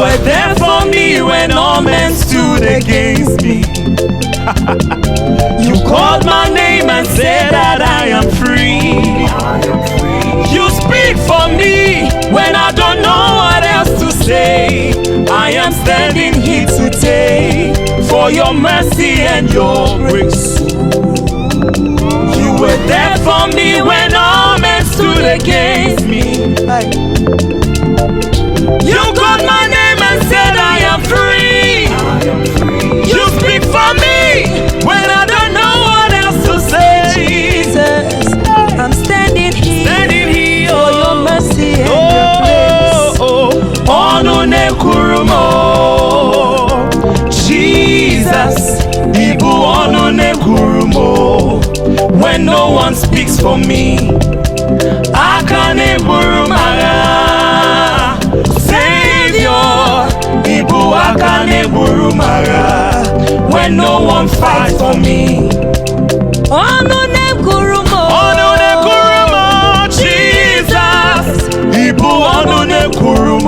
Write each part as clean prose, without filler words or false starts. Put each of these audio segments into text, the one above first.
were there for me when all men stood against me. You called my name and said that I am free. You speak for me when I don't know what else to say. I am standing here today for your mercy and your grace. You were there for me when all men stood against me. You called my name and said I am free. You speak for me when I don't know what else to say. Jesus, I'm standing here for your mercy and your grace. Onunekwurum, Jesus, Ibu Onunekwurum. When no one speaks for me, I can't Savior, Ibu Akaneburum. When no one fights for me, Onunekwurum, Jesus, Ibu Onunekwurum.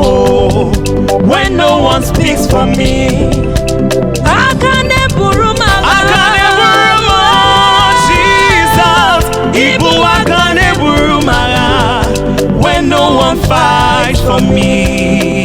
When no one speaks for me, Akaneburum, Jesus, Ibu Akaneburum. When no one fights for me.